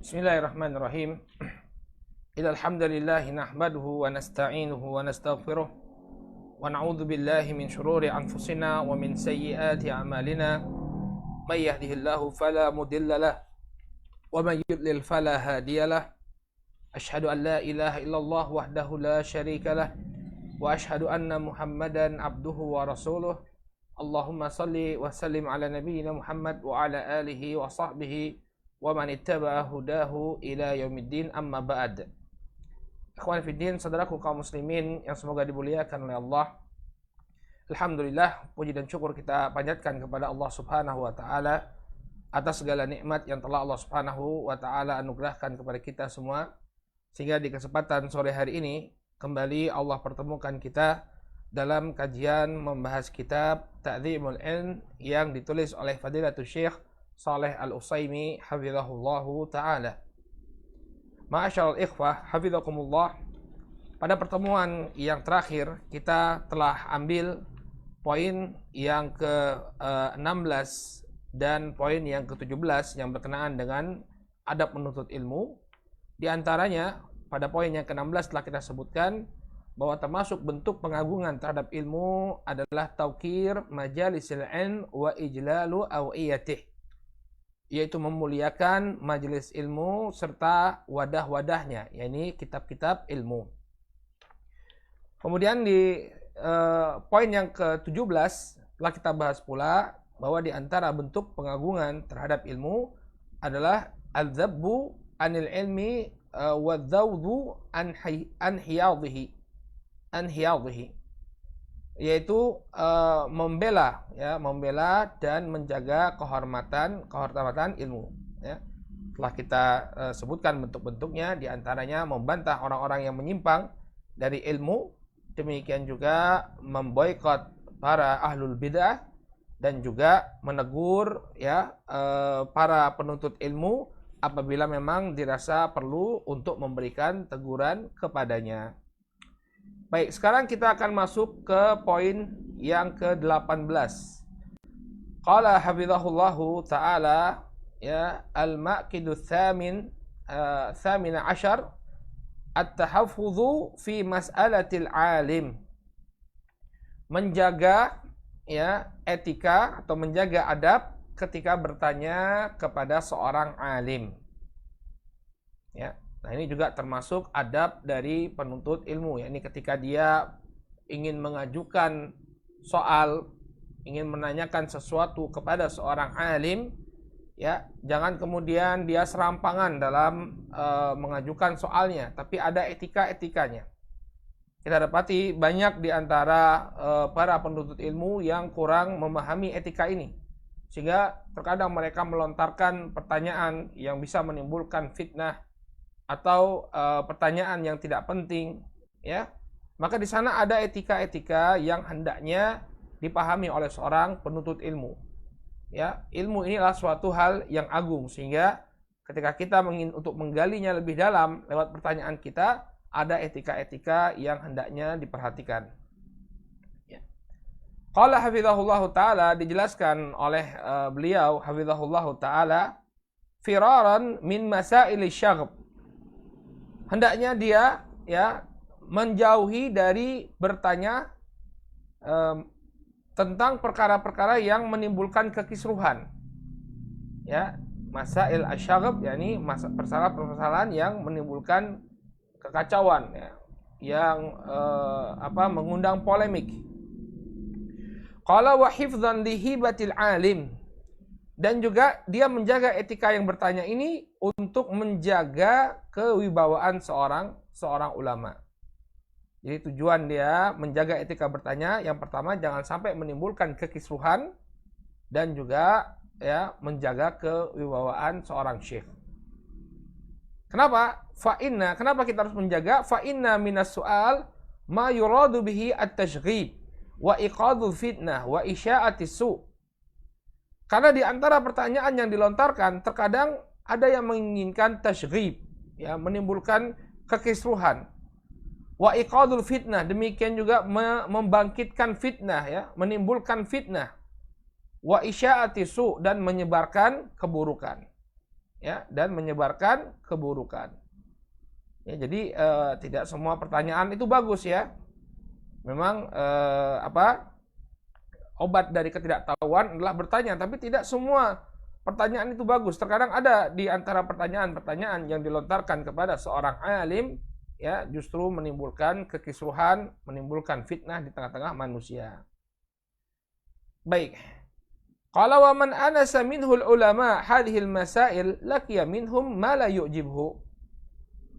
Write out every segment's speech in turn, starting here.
Bismillahirrahmanirrahim. Innal hamdalillah nahmaduhu wa nasta'inuhu wa nastaghfiruh wa na'udzu billahi min shururi anfusina wa min sayyiati a'malina. May yahdihillahu fala mudilla lahu wa may yudlil fala hadiya lahu. Asyhadu an la ilaha illallah wahdahu la syarika lah wa asyhadu anna Muhammadan abduhu wa rasuluh. Allahumma salli wa sallim ala nabiyyina Muhammad wa ala alihi wa sahbihi wa man ittaba'a hudahu ila yaumiddin, amma ba'd. Ikhwan fiddin, saudaraku kaum muslimin yang semoga dimuliakan oleh Allah. Alhamdulillah, puji dan syukur kita panjatkan kepada Allah Subhanahu wa taala atas segala nikmat yang telah Allah Subhanahu wa taala anugerahkan kepada kita semua, sehingga di kesempatan sore hari ini kembali Allah pertemukan kita dalam kajian membahas kitab Ta'dzimul Ilm yang ditulis oleh Fadilatul Syekh Shalih Al-Utsaimin hafizahullahu ta'ala. Ma'asyiral ikhwah, hafizakumullah. Pada pertemuan yang terakhir kita telah ambil poin yang ke-16 dan poin yang ke-17 yang berkenaan dengan adab menuntut ilmu. Di antaranya pada poin yang ke-16 telah kita sebutkan bahwa termasuk bentuk pengagungan terhadap ilmu adalah taukir majalisil ilm wa ijlalu awiyatih, yaitu memuliakan majelis ilmu serta wadah-wadahnya, yakni kitab-kitab ilmu. Kemudian di poin yang ke-17 telah kita bahas pula bahwa di antara bentuk pengagungan terhadap ilmu adalah al-dzabbu anil ilmi wa dzawdu an hiyadhihi, yaitu membela dan menjaga kehormatan ilmu, ya. Telah kita sebutkan bentuk-bentuknya, di antaranya membantah orang-orang yang menyimpang dari ilmu, demikian juga memboikot para ahlul bidah, dan juga menegur para penuntut ilmu apabila memang dirasa perlu untuk memberikan teguran kepadanya. Baik, sekarang kita akan masuk ke poin yang ke-18. Qala hafizahullahu ta'ala, ya, al-maqidu thamina ashar at-tahaffudhu fi mas'alatil alim. Menjaga etika atau menjaga adab ketika bertanya kepada seorang alim. Ya. Nah, ini juga termasuk adab dari penuntut ilmu, yakni ketika dia ingin mengajukan soal, ingin menanyakan sesuatu kepada seorang alim, ya, jangan kemudian dia serampangan dalam mengajukan soalnya, tapi ada etika-etikanya. Kita dapati banyak di antara para penuntut ilmu yang kurang memahami etika ini, sehingga terkadang mereka melontarkan pertanyaan yang bisa menimbulkan fitnah atau pertanyaan yang tidak penting, ya. Maka di sana ada etika-etika yang hendaknya dipahami oleh seorang penuntut ilmu. Ya, ilmu inilah suatu hal yang agung, sehingga ketika kita ingin untuk menggalinya lebih dalam lewat pertanyaan kita, ada etika-etika yang hendaknya diperhatikan. Ya. Qala hafizahullahu ta'ala, dijelaskan oleh beliau hafizahullahu ta'ala, firaran min masaili syagb. Hendaknya dia menjauhi dari bertanya tentang perkara-perkara yang menimbulkan kekisruhan. Ya, masail asyagab, yakni permasalahan yang menimbulkan kekacauan, ya, yang mengundang polemik. Qala wa hifdzan li hibatil alim. Dan juga dia menjaga etika yang bertanya ini untuk menjaga kewibawaan seorang ulama. Jadi tujuan dia menjaga etika bertanya, yang pertama jangan sampai menimbulkan kekisruhan, dan juga menjaga kewibawaan seorang syekh. Kenapa? Kenapa kita harus menjaga? Fa inna minas su'al ma yuradu bihi at-tashghib wa iqadul fitnah wa isya'atis su'. Karena di antara pertanyaan yang dilontarkan, terkadang ada yang menginginkan tasyghrib, menimbulkan kekisruhan. Wa iqadul fitnah, demikian juga membangkitkan fitnah, menimbulkan fitnah. Wa isya'ati su', dan menyebarkan keburukan. ya, dan menyebarkan keburukan. Ya, jadi tidak semua pertanyaan itu bagus ya. Memang obat dari ketidaktahuan adalah bertanya, tapi tidak semua pertanyaan itu bagus. Terkadang ada di antara pertanyaan-pertanyaan yang dilontarkan kepada seorang alim, ya, justru menimbulkan kekisruhan, menimbulkan fitnah di tengah-tengah manusia. Baik. Qala wa man anasa minhul ulama hadhil masail laqiya minhum ma la yu'jibhu.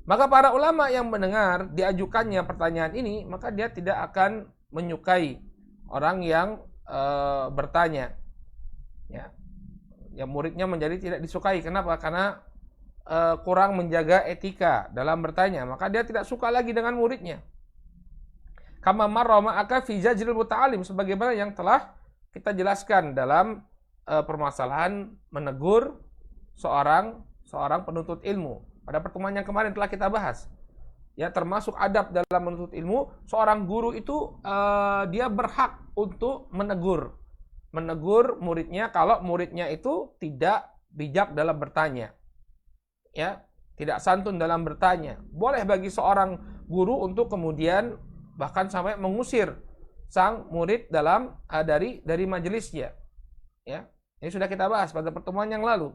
Maka para ulama yang mendengar diajukannya pertanyaan ini, maka dia tidak akan menyukai orang yang bertanya. Ya. Yang muridnya menjadi tidak disukai. Kenapa? Karena kurang menjaga etika dalam bertanya, maka dia tidak suka lagi dengan muridnya. Kama marra ma'aka fi jajril muta'alim, sebagaimana yang telah kita jelaskan dalam permasalahan menegur seorang penuntut ilmu. Pada pertemuan yang kemarin telah kita bahas. Ya, termasuk adab dalam menuntut ilmu, seorang guru itu dia berhak untuk menegur muridnya kalau muridnya itu tidak bijak dalam bertanya. Ya, tidak santun dalam bertanya. Boleh bagi seorang guru untuk kemudian bahkan sampai mengusir sang murid dalam dari majelisnya. Ya, ini sudah kita bahas pada pertemuan yang lalu.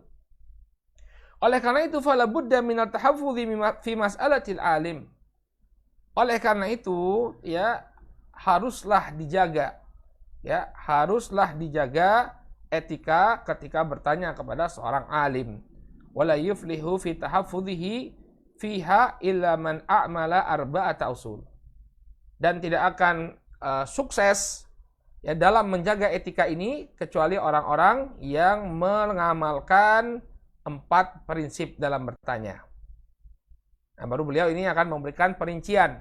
Oleh karena itu fala budda minat tahaffudhi fi mas'alatil alim. Oleh karena itu, ya, haruslah dijaga etika ketika bertanya kepada seorang alim. Wala yuflihu fi tahaffudhihi fiha illa man a'mala arba'ata usul. Dan tidak akan sukses ya dalam menjaga etika ini kecuali orang-orang yang mengamalkan 4 prinsip dalam bertanya. Nah, baru beliau ini akan memberikan perincian.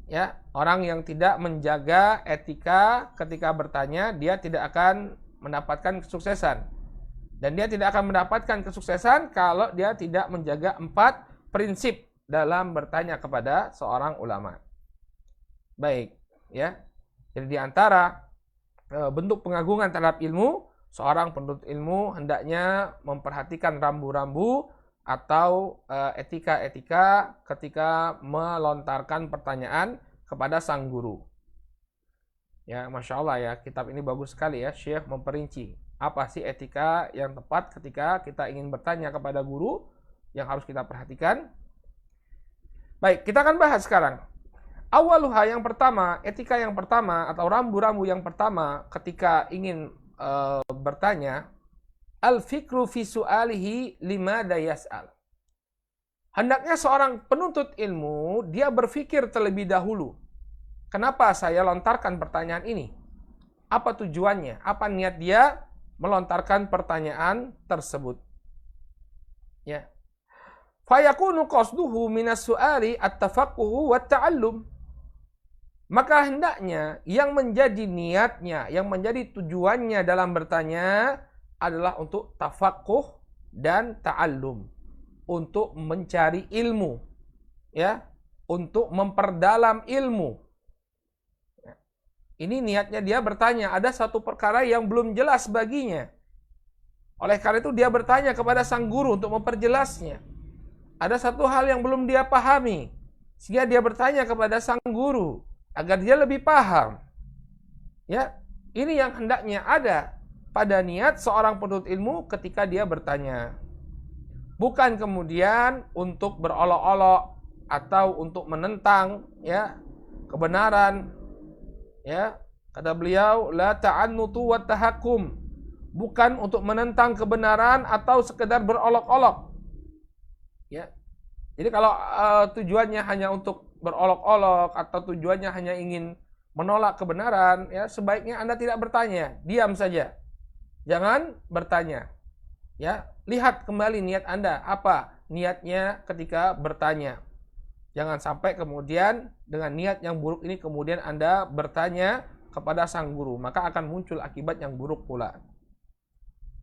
Ya, orang yang tidak menjaga etika ketika bertanya, dia tidak akan mendapatkan kesuksesan. Dan dia tidak akan mendapatkan kesuksesan kalau dia tidak menjaga 4 prinsip dalam bertanya kepada seorang ulama. Baik, ya. Jadi di antara bentuk pengagungan terhadap ilmu, seorang penuntut ilmu hendaknya memperhatikan rambu-rambu atau etika-etika ketika melontarkan pertanyaan kepada sang guru. Ya, Masya Allah ya, kitab ini bagus sekali ya, Syekh memperinci apa sih etika yang tepat ketika kita ingin bertanya kepada guru yang harus kita perhatikan. Baik, kita akan bahas sekarang. Awaluha, yang pertama, etika yang pertama atau rambu-rambu yang pertama ketika ingin bertanya, al-fikru fi su'alihi limada yas'al. Hendaknya seorang penuntut ilmu, dia berpikir terlebih dahulu. Kenapa saya lontarkan pertanyaan ini? Apa tujuannya? Apa niat dia melontarkan pertanyaan tersebut? Ya. Fayakunu qasduhu minas su'ali at-tafaqquhu wa ta'allum. Maka hendaknya yang menjadi niatnya, yang menjadi tujuannya dalam bertanya adalah untuk tafaqquh dan ta'allum, untuk mencari ilmu, ya, untuk memperdalam ilmu. Ini niatnya dia bertanya, ada satu perkara yang belum jelas baginya. Oleh karena itu dia bertanya kepada sang guru untuk memperjelasnya. Ada satu hal yang belum dia pahami, sehingga dia bertanya kepada sang guru agar dia lebih paham. Ya, ini yang hendaknya ada pada niat seorang penuntut ilmu ketika dia bertanya. Bukan kemudian untuk berolok-olok atau untuk menentang ya kebenaran. Ya, kata beliau, la ta'annutu wa tahakkum. Bukan untuk menentang kebenaran atau sekedar berolok-olok. Ya. Jadi kalau tujuannya hanya untuk berolok-olok atau tujuannya hanya ingin menolak kebenaran, ya sebaiknya Anda tidak bertanya, diam saja. Jangan bertanya. Ya, lihat kembali niat Anda, apa niatnya ketika bertanya. Jangan sampai kemudian dengan niat yang buruk ini kemudian Anda bertanya kepada sang guru, maka akan muncul akibat yang buruk pula.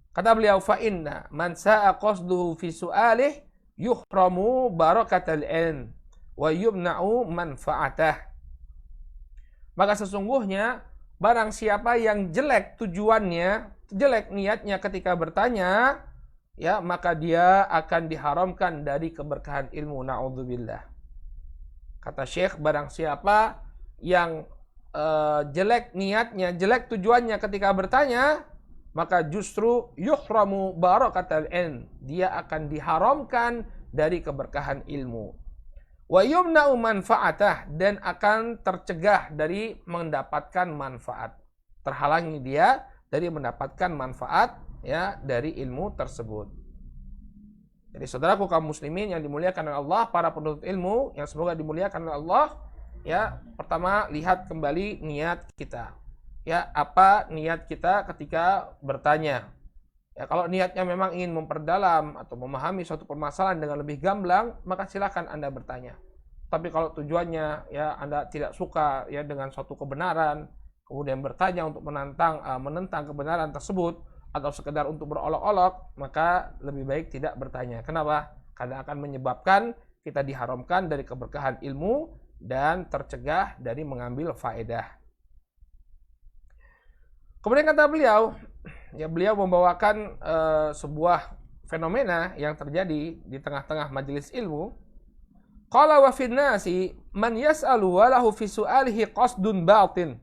Kata beliau, fa inna man sa'a qasduhu fi su'alih yuhramu barakatal ilm wa yumna'u manfa'atah. Maka sesungguhnya barang siapa yang jelek tujuannya, jelek niatnya ketika bertanya, ya maka dia akan diharamkan dari keberkahan ilmu. Na'udzubillah. Kata Syekh, barang siapa yang jelek niatnya, jelek tujuannya ketika bertanya, maka justru yuhramu barakatal ilm, dia akan diharamkan dari keberkahan ilmu. Wa yumna'u manfa'atah, dan akan tercegah dari mendapatkan manfaat. Terhalangi dia dari mendapatkan manfaat ya dari ilmu tersebut. Jadi saudaraku kaum muslimin yang dimuliakan oleh Allah, para penuntut ilmu yang semoga dimuliakan oleh Allah, ya, pertama lihat kembali niat kita. Ya, apa niat kita ketika bertanya? Ya, kalau niatnya memang ingin memperdalam atau memahami suatu permasalahan dengan lebih gamblang, maka silakan Anda bertanya. Tapi kalau tujuannya ya Anda tidak suka ya dengan suatu kebenaran, kemudian bertanya untuk menentang kebenaran tersebut atau sekedar untuk berolok-olok, maka lebih baik tidak bertanya. Kenapa? Karena akan menyebabkan kita diharamkan dari keberkahan ilmu dan tercegah dari mengambil faedah. Kemudian kata beliau, ya beliau membawakan sebuah fenomena yang terjadi di tengah-tengah majelis ilmu. Qala wa fin nasi man yas'alu wa lahu fi su'alihi qasdun batin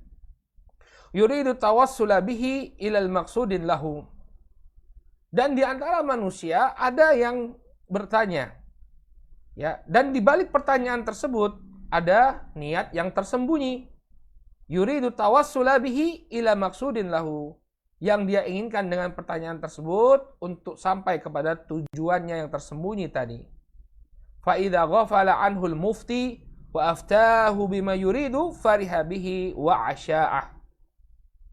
yuridu tawassula bihi ilal maqsudin lahu. Dan di antara manusia ada yang bertanya, ya, dan di balik pertanyaan tersebut ada niat yang tersembunyi. Yuridu tawassula bihi ila maqsudin lahu, yang dia inginkan dengan pertanyaan tersebut untuk sampai kepada tujuannya yang tersembunyi tadi. Fa idza ghafala anhul mufti wa aftahu bima yuridu fariha bihi wa asya'ah.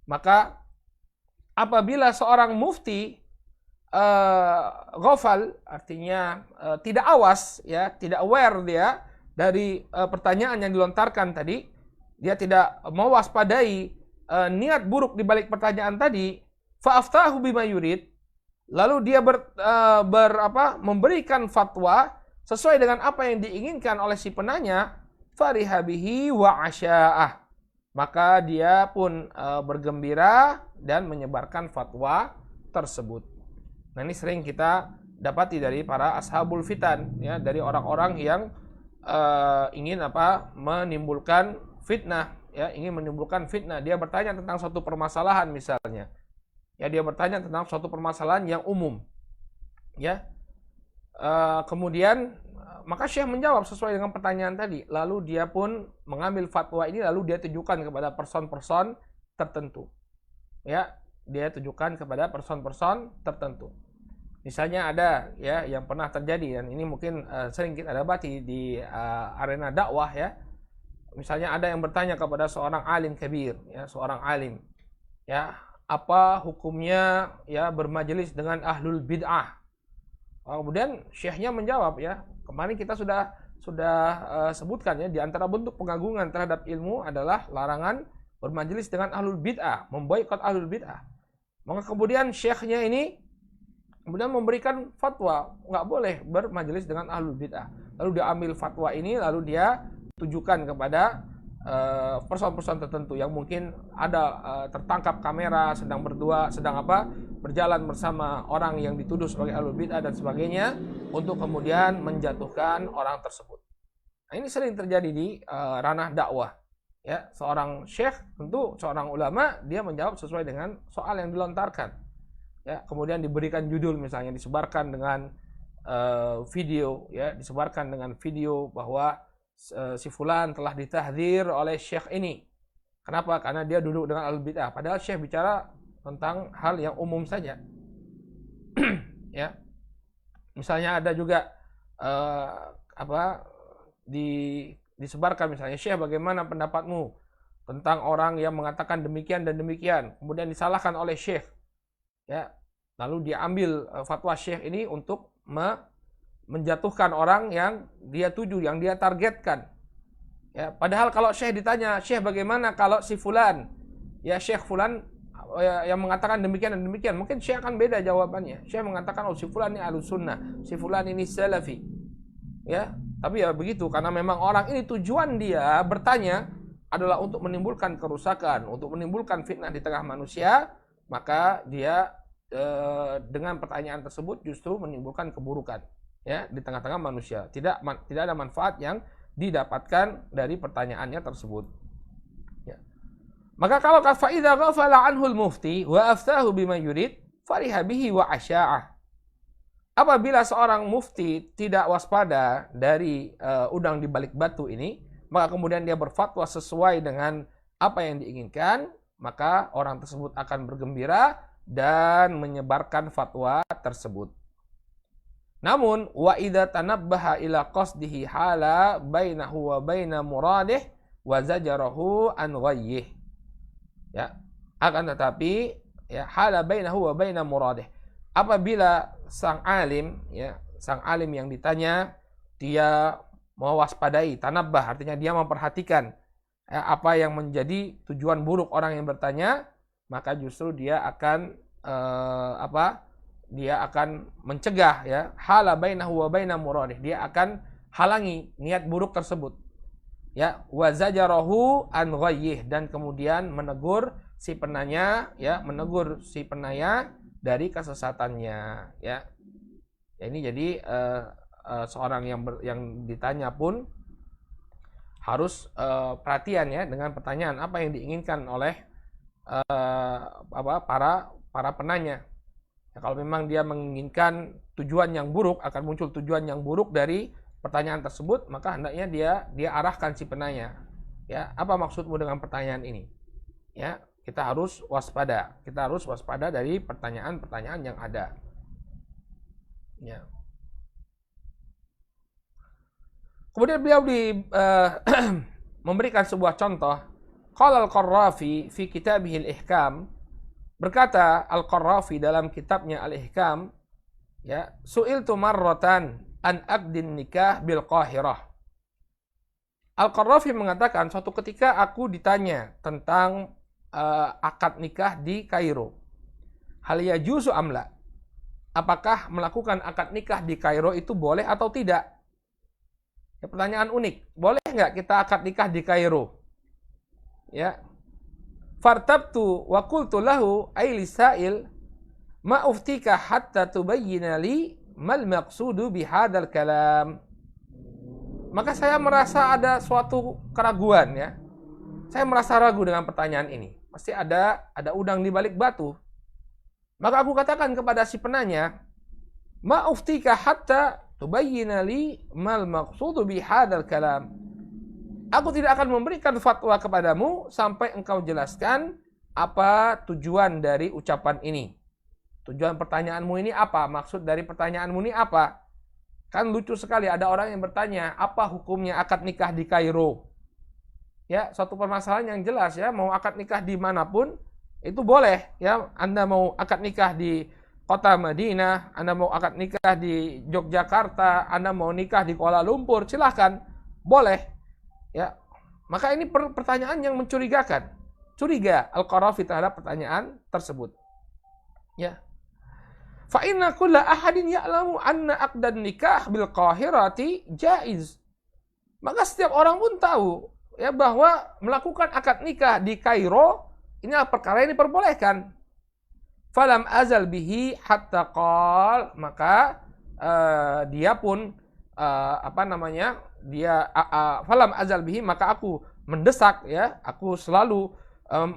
Maka apabila seorang mufti ghafal, artinya tidak awas, ya, tidak aware dia dari pertanyaan yang dilontarkan tadi, dia tidak mewaspadai niat buruk di balik pertanyaan tadi, fa aftahu bima yurid, lalu dia memberikan fatwa sesuai dengan apa yang diinginkan oleh si penanya, fariha bihi wa asya'ah, maka dia pun bergembira dan menyebarkan fatwa tersebut. Nah, ini sering kita dapati dari para ashabul fitan, ya, dari orang-orang yang ingin menimbulkan fitnah, ya, ingin menimbulkan fitnah. Dia bertanya tentang suatu permasalahan misalnya, ya, dia bertanya tentang suatu permasalahan yang umum, ya. Kemudian maka Syekh menjawab sesuai dengan pertanyaan tadi. Lalu dia pun mengambil fatwa ini, lalu dia tujukan kepada person-person tertentu. Ya, dia tujukan kepada person-person tertentu. Misalnya ada, ya, yang pernah terjadi, dan ini mungkin sering kita dapati di arena dakwah, ya. Misalnya ada yang bertanya kepada seorang alim kabir, ya, seorang alim, ya, apa hukumnya, ya, bermajelis dengan ahlul bid'ah? Kemudian syekhnya menjawab, ya, kemarin kita sudah sebutkan, ya, di antara bentuk pengagungan terhadap ilmu adalah larangan bermajelis dengan ahlul bid'ah, memboikot ahlul bid'ah. Maka kemudian syekhnya ini kemudian memberikan fatwa nggak boleh bermajelis dengan ahlul bid'ah. Lalu dia ambil fatwa ini, lalu dia tujukan kepada person-person tertentu yang mungkin ada tertangkap kamera sedang berdua, berjalan bersama orang yang dituduh sebagai ahlul bid'ah dan sebagainya, untuk kemudian menjatuhkan orang tersebut. Nah, ini sering terjadi di ranah dakwah, ya. Seorang syekh, tentu seorang ulama, dia menjawab sesuai dengan soal yang dilontarkan, ya. Kemudian diberikan judul, misalnya disebarkan dengan video, ya, disebarkan dengan video bahwa si fulan telah ditahdzir oleh syekh ini. Kenapa? Karena dia duduk dengan ahlul bid'ah. Padahal syekh bicara tentang hal yang umum saja. Ya. Misalnya ada juga disebarkan misalnya, syekh, bagaimana pendapatmu tentang orang yang mengatakan demikian dan demikian, kemudian disalahkan oleh syekh, ya. Lalu dia ambil fatwa syekh ini untuk menjatuhkan orang yang dia tuju, yang dia targetkan, ya. Padahal kalau syekh ditanya, syekh, bagaimana kalau si fulan, ya, syekh fulan yang mengatakan demikian dan demikian, mungkin syekh akan beda jawabannya. Syekh mengatakan, oh, si fulan ini ahlus sunnah, si fulan ini salafi, ya. Tapi ya begitu, karena memang orang ini tujuan dia bertanya adalah untuk menimbulkan kerusakan, untuk menimbulkan fitnah di tengah manusia, maka dia dengan pertanyaan tersebut justru menimbulkan keburukan ya di tengah-tengah manusia. Tidak ada manfaat yang didapatkan dari pertanyaannya tersebut. Ya. Maka kalau fa idza ghafala anhul mufti wa aftahu bima yurid fariha bihi wa asya'ah. Apabila seorang mufti tidak waspada dari udang di balik batu ini, maka kemudian dia berfatwa sesuai dengan apa yang diinginkan, maka orang tersebut akan bergembira dan menyebarkan fatwa tersebut. Namun wa idza tanabbaha ila qasdihi hala bainahu wa baina muradih wa zajarahu an ghayyih. Ya, akan tetapi ya hala bainahu wa baina muradih. Apabila sang alim yang ditanya dia mewaspadai, tanabbah artinya dia memperhatikan apa yang menjadi tujuan buruk orang yang bertanya, maka justru dia akan dia akan mencegah ya hala bainahu wa baina muradih, dia akan halangi niat buruk tersebut ya wa zajarahu an ghayyih, dan kemudian menegur si penanya dari kesesatannya ya. Ini jadi seorang yang ditanya pun harus perhatian ya dengan pertanyaan apa yang diinginkan oleh para penanya. Ya, kalau memang dia menginginkan tujuan yang buruk, akan muncul tujuan yang buruk dari pertanyaan tersebut, maka hendaknya dia arahkan si penanya. Ya, apa maksudmu dengan pertanyaan ini? Ya, kita harus waspada. Kita harus waspada dari pertanyaan-pertanyaan yang ada. Ya. Kemudian beliau memberikan sebuah contoh. Qala al-Qarrafi fi kitabih al-Ihkam. Berkata Al-Qarrafi dalam kitabnya Al-Ihkam, ya, su'iltu marratan an aqdin nikah bil Qahirah. Al-Qarrafi mengatakan suatu ketika aku ditanya tentang akad nikah di Kairo. Hal yajuzu amla? Apakah melakukan akad nikah di Kairo itu boleh atau tidak? Ya, pertanyaan unik. Boleh nggak kita akad nikah di Kairo? Ya. Fartabtu wa qultu lahu ay lisail ma uftika hatta tubayyina li mal maqsudu bihadzal kalam. Maka saya merasa ada suatu keraguan ya. Saya merasa ragu dengan pertanyaan ini. Pasti ada udang di balik batu. Maka aku katakan kepada si penanya, ma uftika hatta tubayyina li mal maqsudu bihadzal kalam. Aku tidak akan memberikan fatwa kepadamu sampai engkau jelaskan apa tujuan dari ucapan ini. Tujuan pertanyaanmu ini apa? Maksud dari pertanyaanmu ini apa? Kan lucu sekali ada orang yang bertanya, apa hukumnya akad nikah di Kairo? Ya, suatu permasalahan yang jelas ya, mau akad nikah di manapun itu boleh ya. Anda mau akad nikah di kota Madinah, Anda mau akad nikah di Yogyakarta, Anda mau nikah di Kuala Lumpur, silahkan, boleh. Ya, maka ini pertanyaan yang mencurigakan. Curiga Al-Qarrafi terhadap pertanyaan tersebut. Ya. Fa inna kulla ahadin ya'lamu anna aqdan nikah bil Qahirati jaiz. Maka setiap orang pun tahu ya bahwa melakukan akad nikah di Kairo ini perkara yang diperbolehkan. Falam azal bihi hatta qal, maka dia pun falam azal bihi, maka aku mendesak ya, aku selalu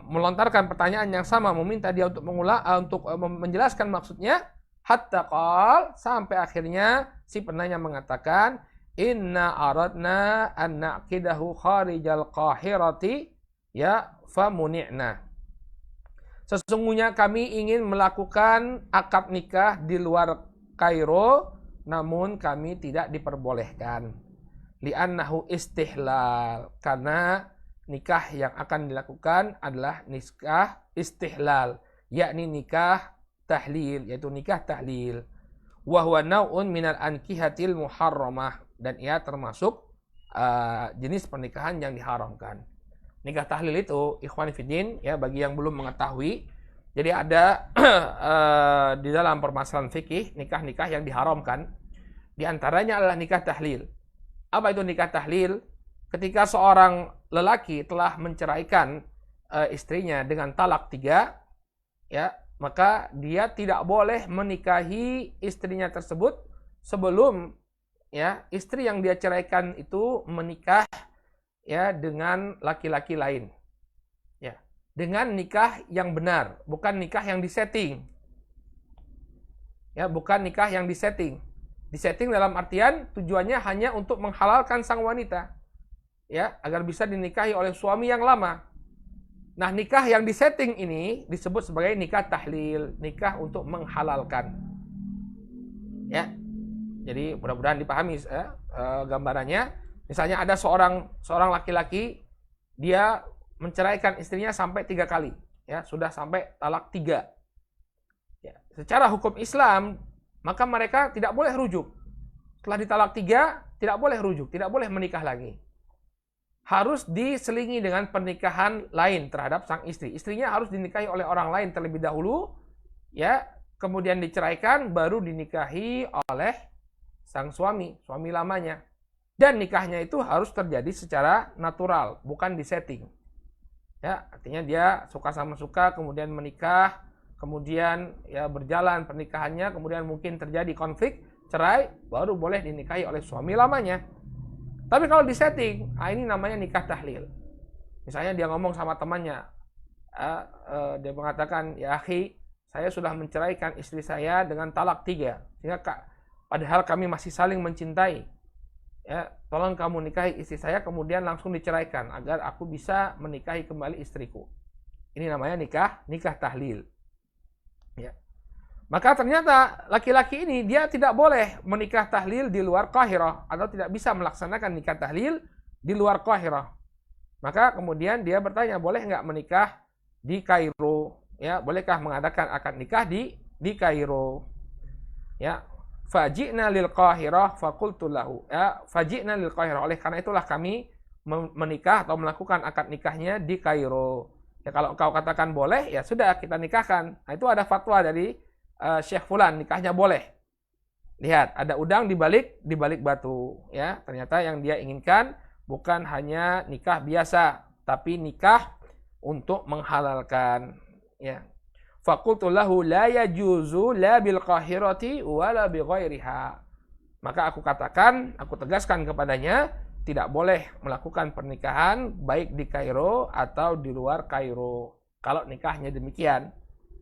melontarkan pertanyaan yang sama, meminta dia untuk menjelaskan maksudnya, hatta qal, sampai akhirnya si penanya mengatakan, inna aradna an naqidahu kharijal Qahirati ya famuni'na. Sesungguhnya kami ingin melakukan akad nikah di luar Kairo, namun kami tidak diperbolehkan. Li'annahu istihlal, karena nikah yang akan dilakukan adalah nikah istihlal, yakni nikah tahlil, yaitu nikah tahlil. Wa huwa naw'un minal ankihatil muharramah, dan ia termasuk jenis pernikahan yang diharamkan. Nikah tahlil itu, ikhwan fillah ya, bagi yang belum mengetahui, jadi ada di dalam permasalahan fikih nikah-nikah yang diharamkan. Di antaranya adalah nikah tahlil. Apa itu nikah tahlil? Ketika seorang lelaki telah menceraikan istrinya dengan talak 3, ya, maka dia tidak boleh menikahi istrinya tersebut sebelum ya istri yang dia ceraikan itu menikah ya dengan laki-laki lain. Ya, dengan nikah yang benar, bukan nikah yang disetting. Ya, bukan nikah yang disetting. Disetting dalam artian tujuannya hanya untuk menghalalkan sang wanita. Ya, agar bisa dinikahi oleh suami yang lama. Nah, nikah yang disetting ini disebut sebagai nikah tahlil, nikah untuk menghalalkan. Ya. Jadi mudah-mudahan dipahami gambarannya. Misalnya ada seorang laki-laki, dia menceraikan istrinya sampai 3 kali, ya sudah sampai talak 3. Ya, secara hukum Islam maka mereka tidak boleh rujuk. Setelah ditalak 3 tidak boleh rujuk, tidak boleh menikah lagi. Harus diselingi dengan pernikahan lain terhadap sang istri. Istrinya harus dinikahi oleh orang lain terlebih dahulu, ya, kemudian diceraikan, baru dinikahi oleh sang suami lamanya. Dan nikahnya itu harus terjadi secara natural, bukan disetting. Ya, artinya dia suka sama suka, kemudian menikah, kemudian ya berjalan pernikahannya, kemudian mungkin terjadi konflik, cerai, baru boleh dinikahi oleh suami lamanya. Tapi kalau disetting, ini namanya nikah tahlil. Misalnya dia ngomong sama temannya, dia mengatakan, ya akhi, saya sudah menceraikan istri saya dengan talak 3, sehingga padahal kami masih saling mencintai. Ya, tolong kamu nikahi istri saya, kemudian langsung diceraikan agar aku bisa menikahi kembali istriku. Ini namanya nikah tahlil. Ya. Maka ternyata laki-laki ini dia tidak boleh menikah tahlil di luar Qahirah atau tidak bisa melaksanakan nikah tahlil di luar Qahirah. Maka kemudian dia bertanya, boleh nggak menikah di Kairo? Ya, bolehkah mengadakan akad nikah di Kairo? Ya, faji'na lil Qahirah faqultu lahu. Ya, faji'na lil Qahirah. Oleh karena itulah kami menikah atau melakukan akad nikahnya di Kairo. Ya, kalau kau katakan boleh, ya sudah kita nikahkan. Nah, itu ada fatwa dari Syekh Fulan, nikahnya boleh. Lihat, ada udang di balik batu, ya. Ternyata yang dia inginkan bukan hanya nikah biasa, tapi nikah untuk menghalalkan, ya. Faqultu lahu la yajuzu la bil qahirati wala bi ghairiha. Maka aku tegaskan kepadanya, tidak boleh melakukan pernikahan baik di Kairo atau di luar Kairo. Kalau nikahnya demikian.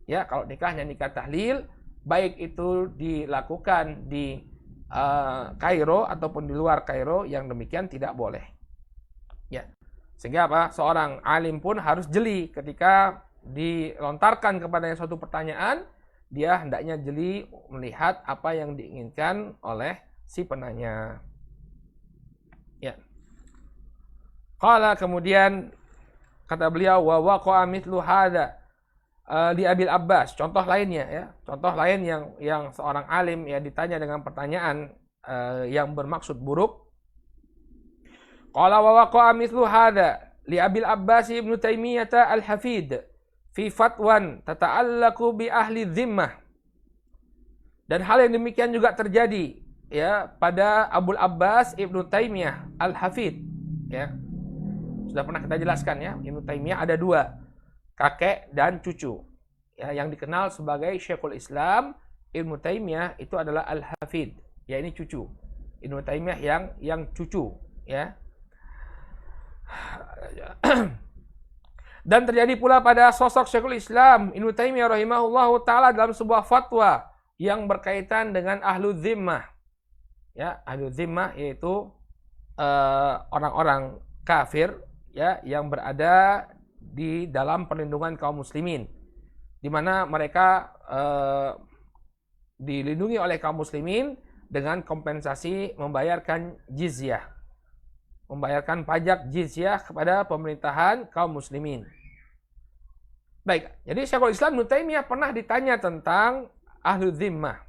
Ya, kalau nikahnya nikah tahlil, baik itu dilakukan di Kairo ataupun di luar Kairo, yang demikian tidak boleh. Ya, sehingga apa? Seorang alim pun harus jeli ketika dilontarkan kepadanya suatu pertanyaan, dia hendaknya jeli melihat apa yang diinginkan oleh si penanya. Ya. Qala, kemudian kata beliau, wa waqa'a mithlu hadza di Abil Abbas, contoh lainnya ya, contoh lain yang seorang alim ya ditanya dengan pertanyaan yang bermaksud buruk. Qala wa waqa'a mithlu hadza li Abil Abbas Ibnu Taimiyah Al-Hafid fi fatwan tata'allaqu bi ahli dhimmah. Dan hal yang demikian juga terjadi ya pada Abul Abbas Ibnu Taimiyah Al-Hafid, ya. Sudah pernah kita jelaskan ya, Ibnu Taimiyah ada 2, kakek dan cucu. Ya, yang dikenal sebagai Syekhul Islam Ibnu Taimiyah itu adalah Al-Hafid. Ya, ini cucu. Ibnu Taimiyah yang cucu, ya. Dan terjadi pula pada sosok Syekhul Islam Ibnu Taimiyah rahimahullahu taala dalam sebuah fatwa yang berkaitan dengan ahlu zimmah. Ya, ahlu zimmah yaitu orang-orang kafir ya yang berada di dalam perlindungan kaum muslimin, di mana mereka dilindungi oleh kaum muslimin dengan kompensasi membayarkan jizyah, membayarkan pajak jizyah kepada pemerintahan kaum muslimin. Baik, jadi Syekhul Islam Ibnu Taimiyah pernah ditanya tentang ahlu zimmah.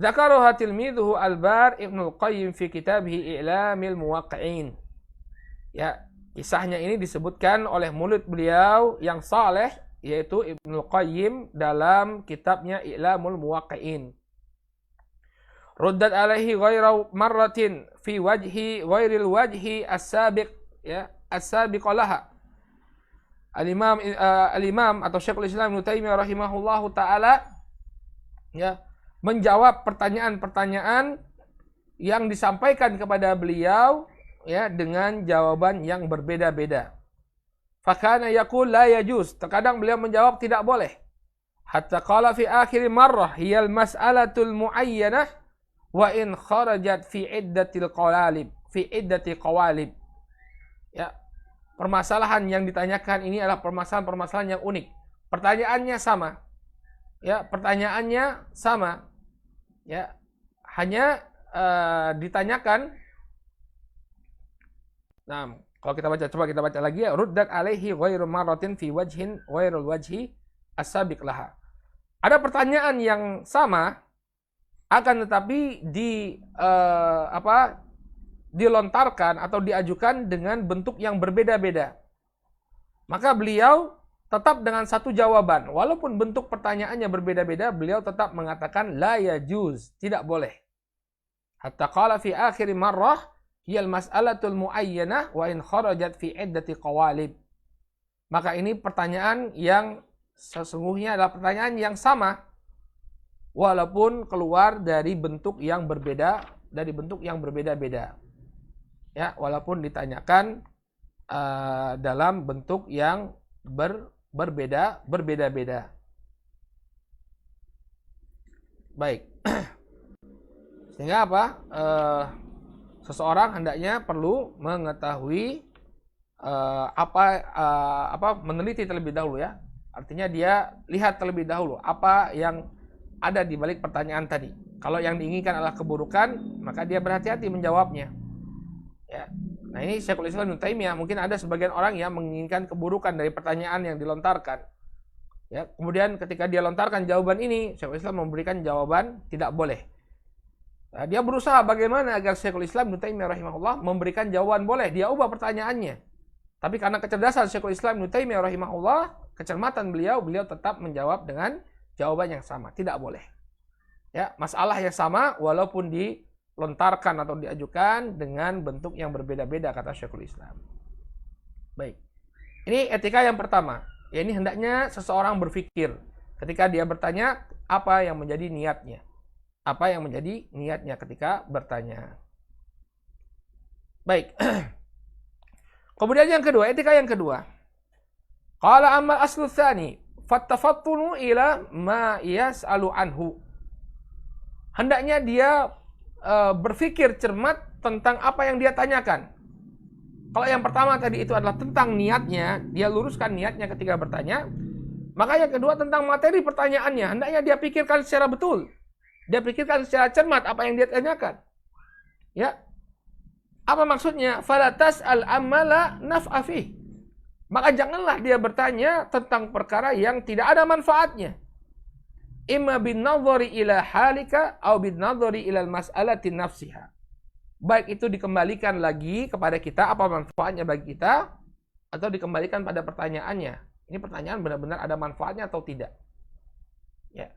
Dzakaraha tilmidhuhu Al-Bar Ibnu Qayyim fi kitabih I'lamil Muwaqqi'in. Ya, kisahnya ini disebutkan oleh murid beliau yang saleh, yaitu Ibnu Qayyim dalam kitabnya I'lamul Muwaqqi'in. Ruddat alaihi ghaira marratin fi wajhi ghairil wajhi as-sabiq, ya, as-sabiq laha. Al-Imam atau Syekhul Islam Ibnu Taimiyah rahimahullahu taala ya menjawab pertanyaan-pertanyaan yang disampaikan kepada beliau ya dengan jawaban yang berbeda-beda. Fakana yaqul la yajuz. Terkadang beliau menjawab tidak boleh. Hatta qala fi akhir marrah hiyal mas'alatul muayyanah wa in kharajat fi iddatil qawalib. Ya. Permasalahan yang ditanyakan ini adalah permasalahan yang unik. Pertanyaannya sama. Ya, pertanyaannya sama. Ya. Hanya ditanyakan. Nah, kalau kita baca, coba kita baca lagi ya. Ruddat alaihi ghairu marratin fi wajhin ghairul wajhi as-sabiq laha. Ada pertanyaan yang sama, akan tetapi dilontarkan atau diajukan dengan bentuk yang berbeda-beda. Maka beliau tetap dengan satu jawaban. Walaupun bentuk pertanyaannya berbeda-beda, beliau tetap mengatakan la yajuz, tidak boleh. Hatta qala fi akhir marrah hiyal mas'alatul muayyanah wa in kharajat fi iddati qawalib. Maka ini pertanyaan yang sesungguhnya adalah pertanyaan yang sama walaupun keluar dari bentuk yang berbeda, Ya, walaupun ditanyakan dalam bentuk yang berbeda-beda. Baik. Sehingga seseorang hendaknya perlu mengetahui meneliti terlebih dahulu ya. Artinya dia lihat terlebih dahulu apa yang ada di balik pertanyaan tadi. Kalau yang diinginkan adalah keburukan, maka dia berhati-hati menjawabnya. Ya. Nah, ini Syekhul Islam Ibnu Taimiyah, mungkin ada sebagian orang yang menginginkan keburukan dari pertanyaan yang dilontarkan. Ya, kemudian ketika dia lontarkan jawaban ini, Syekhul Islam memberikan jawaban tidak boleh. Nah, dia berusaha bagaimana agar Syekhul Islam Ibnu Taimiyah rahimahullah memberikan jawaban boleh, dia ubah pertanyaannya. Tapi karena kecerdasan Syekhul Islam Ibnu Taimiyah rahimahullah, kecermatan beliau tetap menjawab dengan jawaban yang sama, tidak boleh. Ya, masalah yang sama walaupun dilontarkan atau diajukan dengan bentuk yang berbeda-beda kata Syekhul Islam. Baik. Ini etika yang pertama. Ya, ini hendaknya seseorang berpikir ketika dia bertanya apa yang menjadi niatnya. Apa yang menjadi niatnya ketika bertanya. Baik. Kemudian yang kedua, etika yang kedua. Qala amal aslu tsani fattafattunu ila ma yas'alu anhu. Hendaknya dia berpikir cermat tentang apa yang dia tanyakan. Kalau yang pertama tadi itu adalah tentang niatnya, dia luruskan niatnya ketika bertanya. Maka yang kedua tentang materi pertanyaannya, hendaknya dia pikirkan secara betul. Dia pikirkan secara cermat apa yang dia tanyakan. Ya. Apa maksudnya? Fala tas'al amala naf'a fih. Maka janganlah dia bertanya tentang perkara yang tidak ada manfaatnya. Imma bin nadhari ila halika au bin nadhari ila al-mas'alati nafsiha. Baik itu dikembalikan lagi kepada kita apa manfaatnya bagi kita atau dikembalikan pada pertanyaannya. Ini pertanyaan benar-benar ada manfaatnya atau tidak. Ya.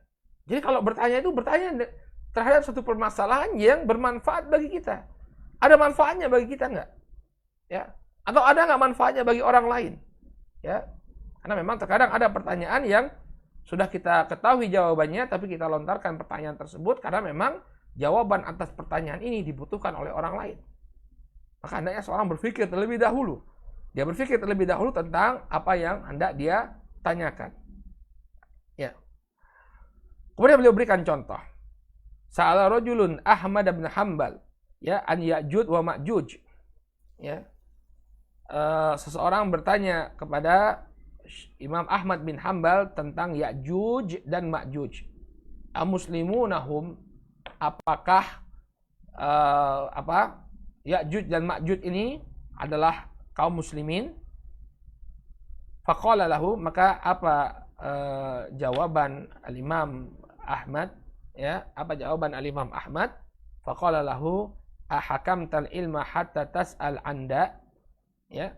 Jadi kalau bertanya itu bertanya terhadap satu permasalahan yang bermanfaat bagi kita. Ada manfaatnya bagi kita enggak? Ya. Atau ada enggak manfaatnya bagi orang lain? Ya. Karena memang terkadang ada pertanyaan yang sudah kita ketahui jawabannya tapi kita lontarkan pertanyaan tersebut karena memang jawaban atas pertanyaan ini dibutuhkan oleh orang lain. Maka hendaknya seorang berpikir terlebih dahulu. Dia berpikir terlebih dahulu tentang apa yang hendak dia tanyakan. Ya. Kemudian beliau berikan contoh. Sa'ala rajulun Ahmad bin Hanbal, ya, an Ya'juj wa Ma'juj. Ya. Seseorang bertanya kepada Imam Ahmad bin Hanbal tentang Ya'juj dan Ma'juj. Amuslimunahum, apakah Ya'juj dan Ma'juj ini adalah kaum muslimin? Faqala lahu, maka apa jawaban al-Imam Ahmad, ya, apa jawaban al-Imam Ahmad? Faqala lahu ahakamtal ilma hatta tas'al anda, ya.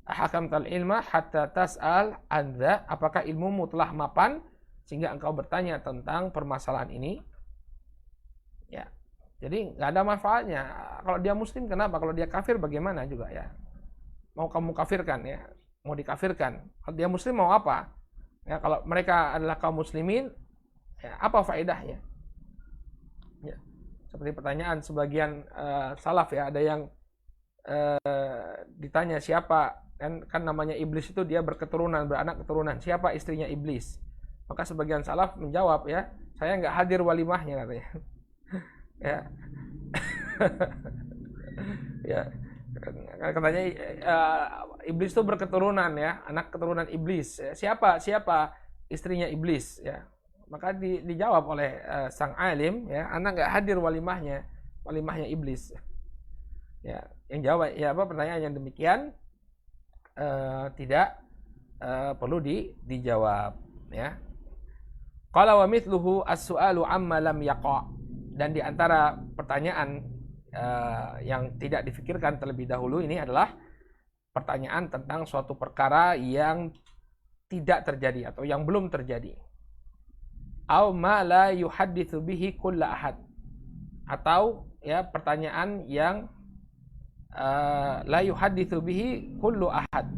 Ahakamtal ilma hatta tas'al anda, apakah ilmumu telah mapan sehingga engkau bertanya tentang permasalahan ini? Ya. Jadi nggak ada manfaatnya. Kalau dia muslim kenapa? Kalau dia kafir bagaimana juga ya? Mau kamu kafirkan ya? mau dikafirkan. Kalau dia muslim mau apa? Ya, kalau mereka adalah kaum muslimin, ya, apa faedahnya? Ya, seperti pertanyaan sebagian salaf ya, ada yang ditanya siapa, kan namanya iblis itu dia berketurunan, beranak keturunan, siapa istrinya iblis? Maka sebagian salaf menjawab ya, saya nggak hadir walimahnya katanya. Ya. Ya. Katanya iblis itu berketurunan ya, anak keturunan iblis. Siapa istrinya iblis ya? Maka dijawab oleh sang alim ya, anak nggak hadir walimahnya iblis. Ya, yang jawab ya apa pertanyaan yang demikian tidak perlu dijawab ya. Qala wa mithluhu as-su'alu amma lam yaqa. Dan di antara pertanyaan yang tidak difikirkan terlebih dahulu ini adalah pertanyaan tentang suatu perkara yang tidak terjadi atau yang belum terjadi. Au ma la yuhadditsu bihi kullu ahad. Atau ya pertanyaan yang la yuhadditsu bihi kullu ahad.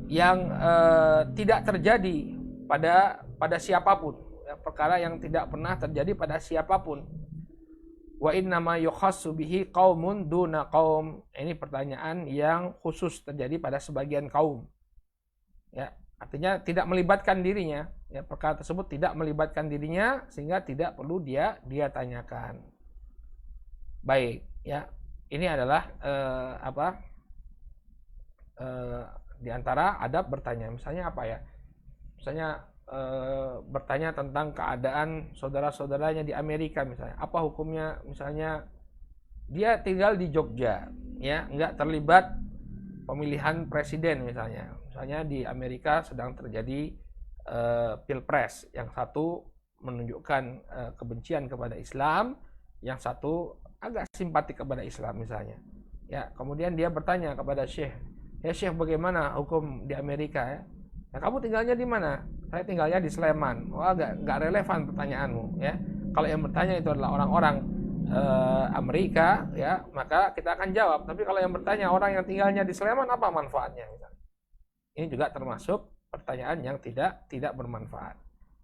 Yang tidak terjadi pada siapapun, ya, perkara yang tidak pernah terjadi pada siapapun. Wa innama yukhassu bihi qaumun duna qaum. Ini pertanyaan yang khusus terjadi pada sebagian kaum. Ya, artinya tidak melibatkan dirinya, ya, perkara tersebut tidak melibatkan dirinya sehingga tidak perlu dia tanyakan. Baik, ya. Ini adalah di antara adab bertanya. Misalnya apa ya? Misalnya bertanya tentang keadaan saudara-saudaranya di Amerika misalnya. Apa hukumnya? Misalnya dia tinggal di Jogja, ya, nggak terlibat pemilihan presiden misalnya. Misalnya di Amerika sedang terjadi pilpres, yang satu menunjukkan kebencian kepada Islam, yang satu agak simpatik kepada Islam misalnya. Ya, kemudian dia bertanya kepada Syekh, ya Syekh, bagaimana hukum di Amerika ya? Nah, kamu tinggalnya di mana? Saya tinggalnya di Sleman. Wah, nggak relevan pertanyaanmu ya. Kalau yang bertanya itu adalah orang-orang Amerika ya, maka kita akan jawab. Tapi kalau yang bertanya orang yang tinggalnya di Sleman, apa manfaatnya misalnya? Ini juga termasuk pertanyaan yang tidak bermanfaat.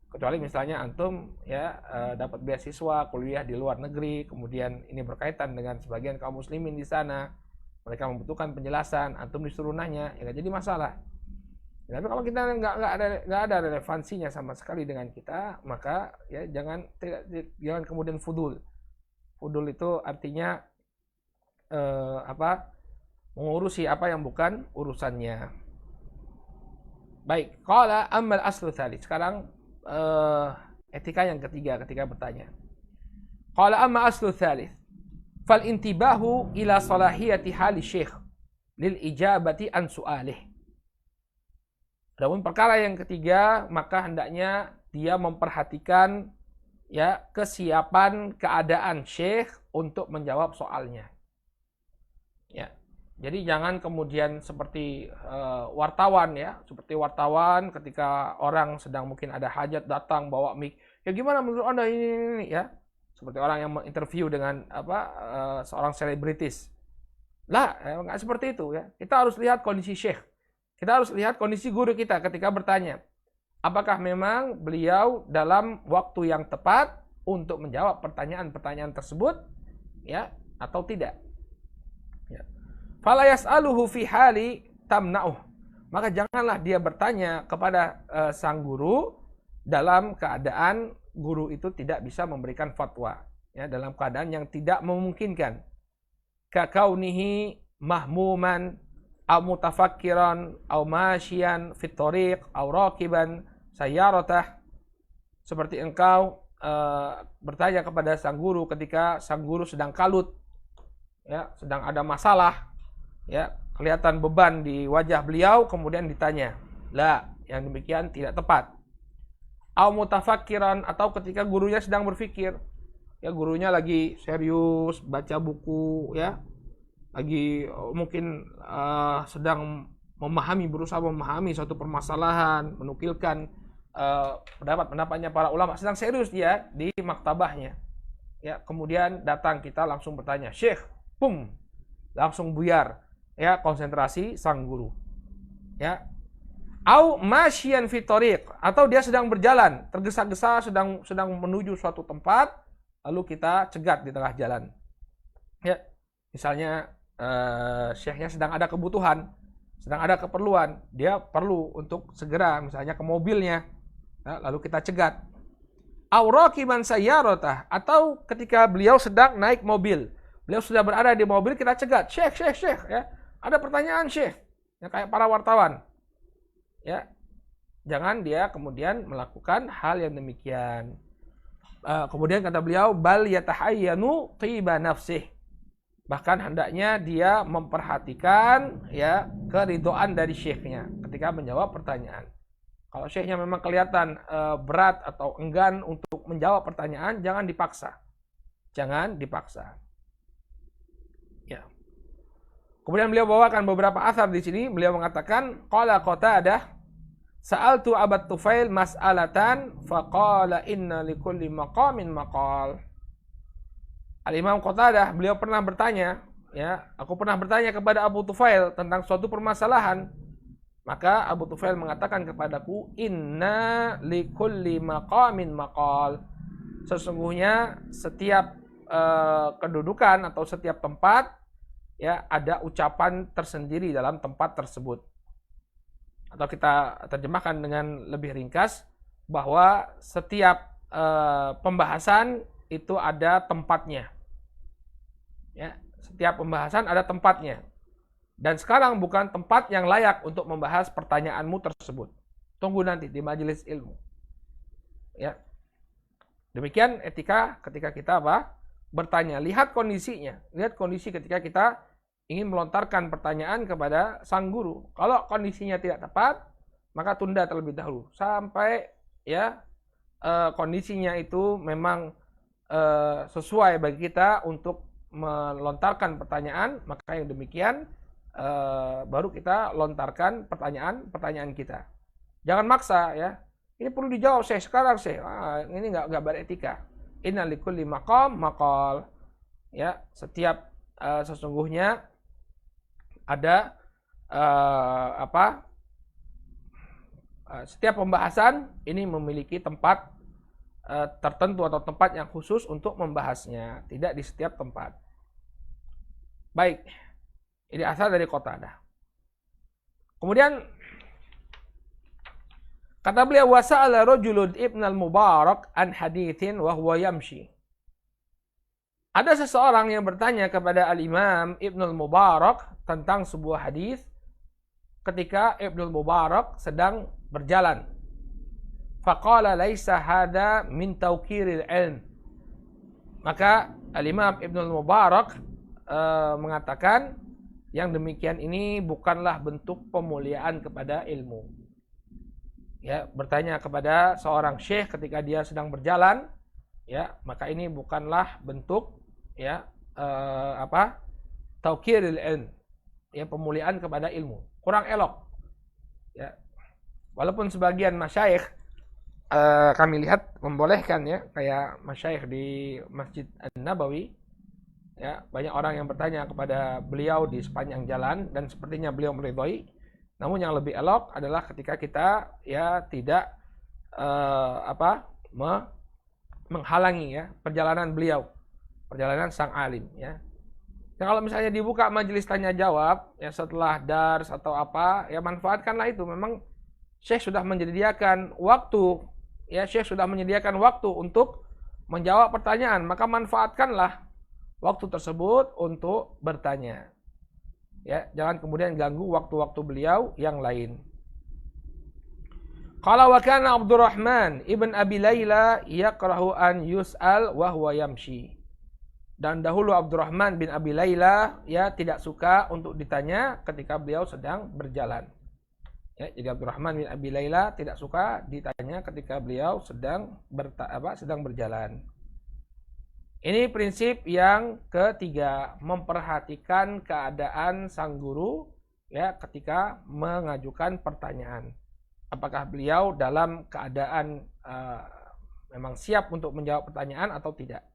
Kecuali misalnya antum ya dapat beasiswa kuliah di luar negeri, kemudian ini berkaitan dengan sebagian kaum muslimin di sana, mereka membutuhkan penjelasan, antum disuruh nanya, ya nggak jadi masalah. Tapi kalau kita nggak ada relevansinya sama sekali dengan kita, maka ya jangan kemudian fudul. Fudul itu artinya mengurusi apa yang bukan urusannya. Baik, qala ammal aslu tsalits. Sekarang etika yang ketiga ketika bertanya. Qala amma aslu tsalits. Fal intibahu ila salahiyati hali syekh lil ijabati an su'alih. Namun perkara yang ketiga, maka hendaknya dia memperhatikan ya kesiapan keadaan syekh untuk menjawab soalnya. Ya. Jadi jangan kemudian seperti wartawan ya, seperti wartawan ketika orang sedang mungkin ada hajat datang bawa mic. Ya gimana menurut Anda ini ya? Seperti orang yang menginterview dengan seorang selebritis. Lah, enggak seperti itu ya. Kita harus lihat kondisi syekh. Kita harus lihat kondisi guru kita ketika bertanya. Apakah memang beliau dalam waktu yang tepat untuk menjawab pertanyaan-pertanyaan tersebut ya atau tidak? Ya. Fala yas'aluhu fi hali tamna'uh. Maka janganlah dia bertanya kepada sang guru dalam keadaan guru itu tidak bisa memberikan fatwa, ya, dalam keadaan yang tidak memungkinkan. Ka kaunihi mahmuman au mutafakkiran au masyian fit thariq au raqiban sayyaratah. Seperti engkau bertanya kepada sang guru ketika sang guru sedang kalut, ya, sedang ada masalah, ya, kelihatan beban di wajah beliau, kemudian ditanya. Lah, yang demikian tidak tepat. Au mutafakkiran, atau ketika gurunya sedang berpikir, ya, gurunya lagi serius baca buku, ya, lagi mungkin sedang berusaha memahami suatu permasalahan, menukilkan pendapat-pendapatnya para ulama, sedang serius dia di maktabahnya. Ya, kemudian datang kita langsung bertanya, Syekh, langsung buyar ya konsentrasi sang guru. Ya. Au masyian fi thariq, atau dia sedang berjalan, tergesa-gesa sedang menuju suatu tempat, lalu kita cegat di tengah jalan. Ya. Misalnya syekhnya sedang ada kebutuhan, sedang ada keperluan, dia perlu untuk segera misalnya ke mobilnya, ya, lalu kita cegat. Au raqiban sayyarotah, atau ketika beliau sedang naik mobil, beliau sudah berada di mobil, kita cegat, syekh, ya, ada pertanyaan syekh, ya, kayak para wartawan, ya, jangan dia kemudian melakukan hal yang demikian. Kemudian kata beliau, bal yatahayyanu tiba nafsih, bahkan hendaknya dia memperhatikan, ya, keridhaan dari syekhnya ketika menjawab pertanyaan. Kalau syekhnya memang kelihatan berat atau enggan untuk menjawab pertanyaan, jangan dipaksa. Jangan dipaksa. Ya. Kemudian beliau bawakan beberapa asar di sini. Beliau mengatakan, qala Qatadah, sa'altu Abat Tufail mas'alatan faqala inna likulli maqamin maqal. Al-Imam Qatadah, beliau pernah bertanya, ya, aku pernah bertanya kepada Abu Tufail tentang suatu permasalahan. Maka Abu Tufail mengatakan kepadaku, inna likulli maqamin maqal. Sesungguhnya setiap kedudukan atau setiap tempat, ya, ada ucapan tersendiri dalam tempat tersebut. Atau kita terjemahkan dengan lebih ringkas, bahwa setiap pembahasan itu ada tempatnya. Ya, setiap pembahasan ada tempatnya. Dan sekarang bukan tempat yang layak untuk membahas pertanyaanmu tersebut. Tunggu nanti di majelis ilmu. Ya. Demikian etika ketika kita bertanya. Lihat kondisinya. Lihat kondisi ketika kita ingin melontarkan pertanyaan kepada sang guru. Kalau kondisinya tidak tepat, maka tunda terlebih dahulu. Sampai, ya, kondisinya itu memang sesuai bagi kita untuk melontarkan pertanyaan, maka yang demikian baru kita lontarkan pertanyaan kita. Jangan maksa, ya. Ini perlu dijawab sekarang, ini nggak beretika. Inna likulli maqam maqal. Ya, setiap sesungguhnya ada setiap pembahasan ini memiliki tempat tertentu atau tempat yang khusus untuk membahasnya, tidak di setiap tempat. Baik, ini asal dari Qatadah. Kemudian kata beliau, wasa'ala rajulun ibn al-Mubarak an hadithin wa huwa yamshi. Ada seseorang yang bertanya kepada Al-Imam Ibn al-Mubarak tentang sebuah hadis ketika Ibn al-Mubarak sedang berjalan. Faqala laisa hada min tawqiril ilm. Maka Al-Imam Ibn al-Mubarak mengatakan, yang demikian ini bukanlah bentuk pemuliaan kepada ilmu. Ya, bertanya kepada seorang syekh ketika dia sedang berjalan, ya, maka ini bukanlah bentuk, ya, tawqiril ilm, ya, pemuliaan kepada ilmu. Kurang elok. Ya. Walaupun sebagian masyayikh kami lihat membolehkan, ya, kayak masyayikh di Masjid An-Nabawi, ya, banyak orang yang bertanya kepada beliau di sepanjang jalan dan sepertinya beliau meridhoi. Namun yang lebih elok adalah ketika kita, ya, tidak menghalangi, ya, perjalanan beliau, perjalanan sang alim, ya. Dan kalau misalnya dibuka majelis tanya jawab, ya, setelah dars atau apa, ya, manfaatkanlah itu. Memang Syekh sudah menyediakan waktu, ya, Syekh sudah menyediakan waktu untuk menjawab pertanyaan, maka manfaatkanlah waktu tersebut untuk bertanya. Ya, jangan kemudian ganggu waktu-waktu beliau yang lain. Qala wa kana Abdurrahman ibn Abi Layla yakrahu an yus'al wa huwa yamshi. Dan dahulu Abdurrahman bin Abi Layla, ya, tidak suka untuk ditanya ketika beliau sedang berjalan. Ya, jadi Abdurrahman bin Abi Layla tidak suka ditanya ketika beliau sedang berjalan. Ini prinsip yang ketiga, memperhatikan keadaan sang guru, ya, ketika mengajukan pertanyaan. Apakah beliau dalam keadaan memang siap untuk menjawab pertanyaan atau tidak.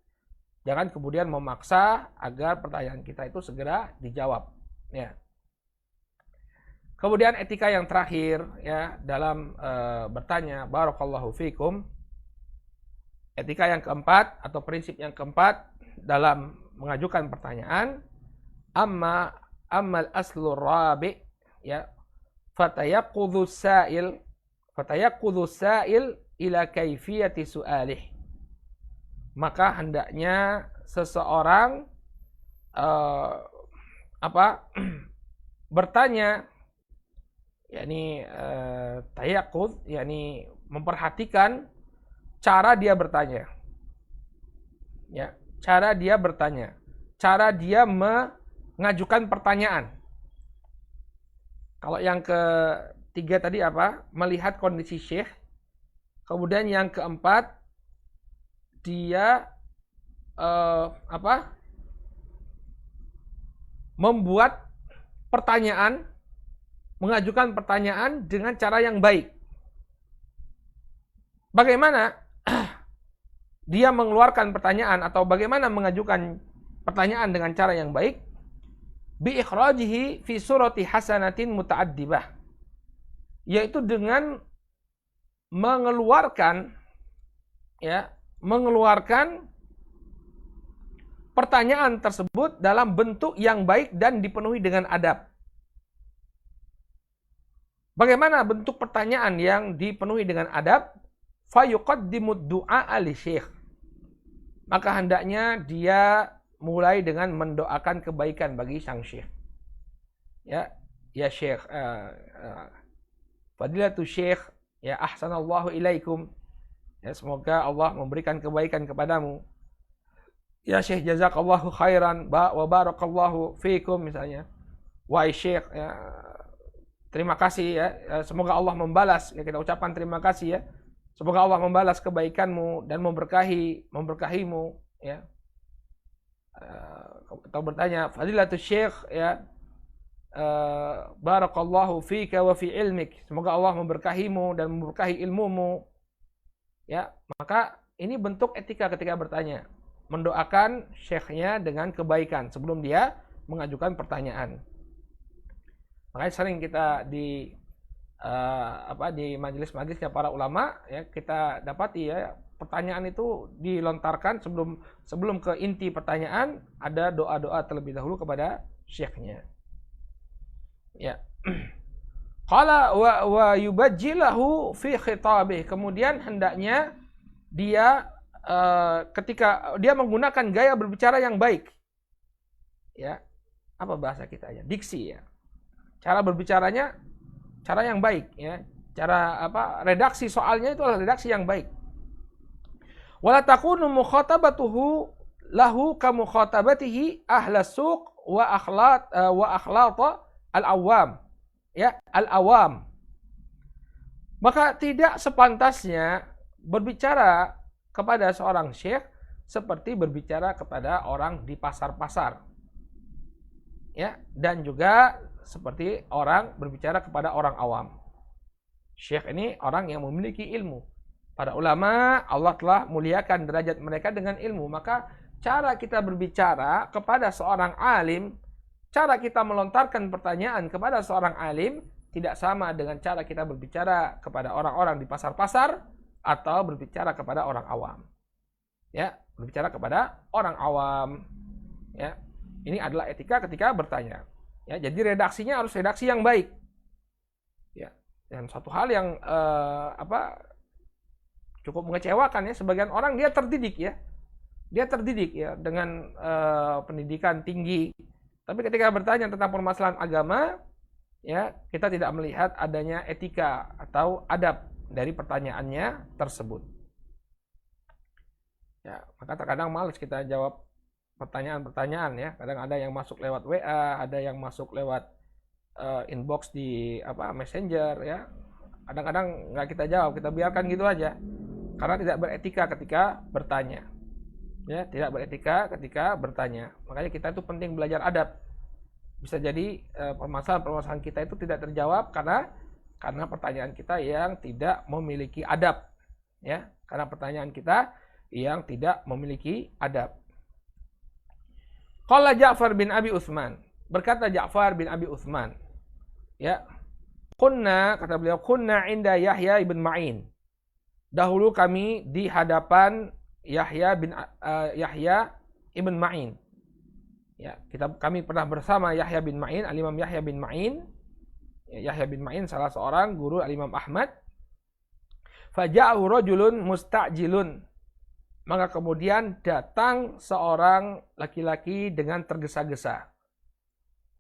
Jangan kemudian memaksa agar pertanyaan kita itu segera dijawab, ya. Kemudian etika yang terakhir ya dalam bertanya, barakallahu fikum. Etika yang keempat atau prinsip yang keempat dalam mengajukan pertanyaan, ammal aslur rabi ya, fatayaqqudhu sa'il ila kaifiyati su'alih. Maka hendaknya seseorang bertanya, yakni tayaqqudz, yakni memperhatikan cara dia bertanya. Ya, cara dia bertanya, cara dia mengajukan pertanyaan. Kalau yang ketiga tadi apa? Melihat kondisi syekh. Kemudian yang keempat, dia membuat pertanyaan, mengajukan pertanyaan dengan cara yang baik. Bagaimana dia mengeluarkan pertanyaan atau bagaimana mengajukan pertanyaan dengan cara yang baik? Bi ikhrajihi fi surati hasanatin muta'addibah. Yaitu dengan mengeluarkan pertanyaan tersebut dalam bentuk yang baik dan dipenuhi dengan adab. Bagaimana bentuk pertanyaan yang dipenuhi dengan adab? Fayuqaddimud du'a li syekh. Maka hendaknya dia mulai dengan mendoakan kebaikan bagi sang syekh. Ya syekh, fadilatu syekh, ya ahsanallahu ilaikum. Ya, semoga Allah memberikan kebaikan kepadamu. Ya syekh, jazakallahu khairan wa barakallahu fiikum misalnya. Wahai syekh, ya, terima kasih ya. Semoga Allah membalas. Ya, kita ucapkan terima kasih ya. Semoga Allah membalas kebaikanmu dan memberkahimu ya. Atau bertanya, fadilatul syekh ya, barakallahu fika wa fi ilmik. Semoga Allah memberkahimu dan memberkahi ilmumu. Ya, maka ini bentuk etika ketika bertanya. Mendoakan syekhnya dengan kebaikan sebelum dia mengajukan pertanyaan. Makanya sering kita di majelis-majelisnya para ulama ya, kita dapati ya, pertanyaan itu dilontarkan sebelum ke inti pertanyaan ada doa-doa terlebih dahulu kepada syekhnya. Ya. Qala wa yubajjilahu fi khitabih. Kemudian hendaknya dia ketika dia menggunakan gaya berbicara yang baik. Ya. Apa bahasa kita ya? Diksi ya. Cara berbicaranya cara yang baik ya. Cara redaksi soalnya itu adalah redaksi yang baik. Wala takunu mukhatabatuhu lahu ka mukhatabatihi ahla suq wa akhlata al-awam. Ya, al-awam. Maka tidak sepantasnya berbicara kepada seorang syekh seperti berbicara kepada orang di pasar-pasar. Ya, dan juga seperti orang berbicara kepada orang awam. Syekh ini orang yang memiliki ilmu. Para ulama, Allah telah muliakan derajat mereka dengan ilmu. Maka cara kita berbicara kepada seorang alim, cara kita melontarkan pertanyaan kepada seorang alim, tidak sama dengan cara kita berbicara kepada orang-orang di pasar-pasar atau berbicara kepada orang awam. Ya, berbicara kepada orang awam. Ya, ini adalah etika ketika bertanya. Ya, jadi redaksinya harus redaksi yang baik. Ya, dan satu hal yang cukup mengecewakan ya, sebagian orang dia terdidik ya. Dia terdidik ya dengan pendidikan tinggi. Tapi ketika bertanya tentang permasalahan agama, ya, kita tidak melihat adanya etika atau adab dari pertanyaannya tersebut. Ya, maka terkadang malas kita jawab pertanyaan-pertanyaan ya. Kadang ada yang masuk lewat WA, ada yang masuk lewat inbox di Messenger ya. Kadang-kadang nggak kita jawab, kita biarkan gitu aja. Karena tidak beretika ketika bertanya. Ya, tidak beretika ketika bertanya. Makanya kita itu penting belajar adab. Bisa jadi permasalahan-permasalahan kita itu tidak terjawab karena pertanyaan kita yang tidak memiliki adab. Ya, karena pertanyaan kita yang tidak memiliki adab. Qala Ja'far bin Abi Utsman, berkata Ja'far bin Abi Utsman, ya, kata beliau, kunna inda Yahya ibn Ma'in. Dahulu kami di hadapan Yahya ibn Ma'in. Ya, kami pernah bersama Yahya bin Ma'in, Al-Imam Yahya bin Ma'in. Ya, Yahya bin Ma'in salah seorang guru Al-Imam Ahmad. Faja'ahu rajulun musta'jilun. Maka kemudian datang seorang laki-laki dengan tergesa-gesa.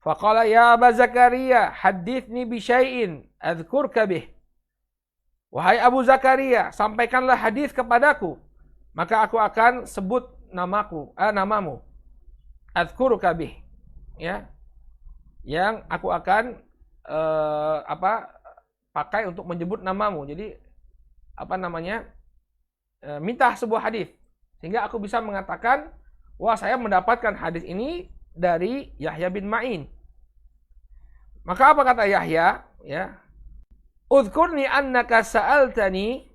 Faqala ya Aba Zakaria, hadithni bi syai'in adzkurka bih. Wahai Abu Zakaria, sampaikanlah hadis kepadaku, maka aku akan sebut namamu. Adzkuruka bih. Ya. Yang aku akan pakai untuk menyebut namamu. Jadi minta sebuah hadis sehingga aku bisa mengatakan, wah, saya mendapatkan hadis ini dari Yahya bin Ma'in. Maka apa kata Yahya? Ya, udhkurni annaka sa'altani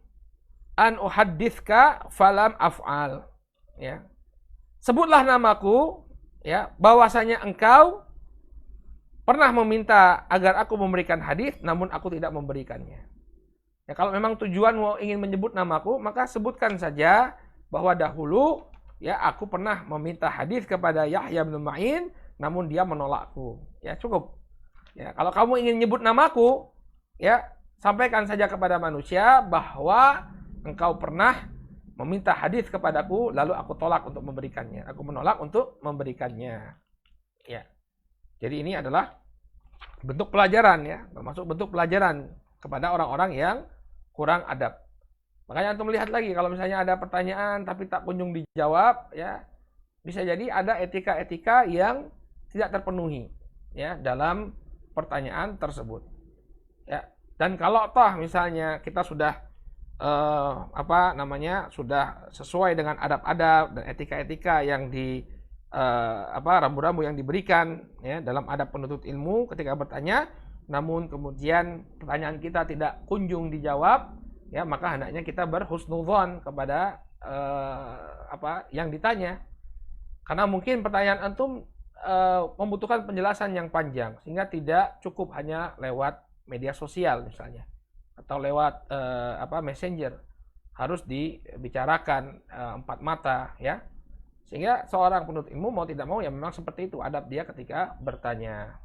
an uhaddithka falam af'al. Ya, sebutlah namaku, ya, bahwasanya engkau pernah meminta agar aku memberikan hadis, namun aku tidak memberikannya. Ya, kalau memang tujuanmu ingin menyebut namaku, maka sebutkan saja bahwa dahulu, ya, aku pernah meminta hadis kepada Yahya bin Ma'in, namun dia menolakku. Ya, cukup. Ya, kalau kamu ingin menyebut namaku, ya, sampaikan saja kepada manusia bahwa engkau pernah meminta hadis kepadaku, lalu aku tolak untuk memberikannya. Aku menolak untuk memberikannya. Ya. Jadi ini adalah bentuk pelajaran, ya, termasuk bentuk pelajaran kepada orang-orang yang kurang adab. Makanya antum lihat lagi, kalau misalnya ada pertanyaan tapi tak kunjung dijawab, ya, bisa jadi ada etika-etika yang tidak terpenuhi, ya, dalam pertanyaan tersebut. Ya. Dan kalau toh misalnya kita sudah sudah sesuai dengan adab-adab dan etika-etika yang rambu-rambu yang diberikan, ya, dalam adab penuntut ilmu ketika bertanya, namun kemudian pertanyaan kita tidak kunjung dijawab, ya, maka hendaknya kita berhusnudzon kepada yang ditanya. Karena mungkin pertanyaan antum membutuhkan penjelasan yang panjang, sehingga tidak cukup hanya lewat media sosial misalnya, atau lewat messenger. Harus dibicarakan empat mata, ya. Sehingga seorang penuntut ilmu mau tidak mau, ya, memang seperti itu adab dia ketika bertanya.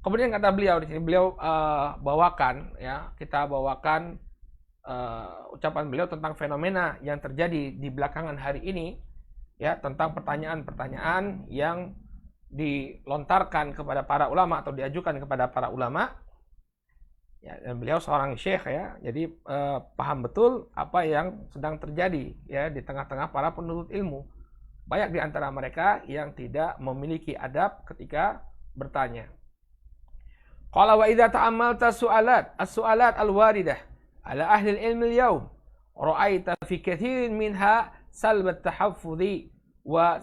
Kemudian kata beliau di sini, beliau kita bawakan ucapan beliau tentang fenomena yang terjadi di belakangan hari ini, ya, tentang pertanyaan-pertanyaan yang dilontarkan kepada para ulama atau diajukan kepada para ulama. Ya, dan beliau seorang syekh, ya, jadi paham betul apa yang sedang terjadi, ya, di tengah-tengah para penuntut ilmu. Banyak di antara mereka yang tidak memiliki adab ketika bertanya. Qala wa idza ta'ammalta as-su'alat al-waridah ala ahli al-ilm al-yawm ra'aita fi kathirin minha salb at-tahaffudhi wa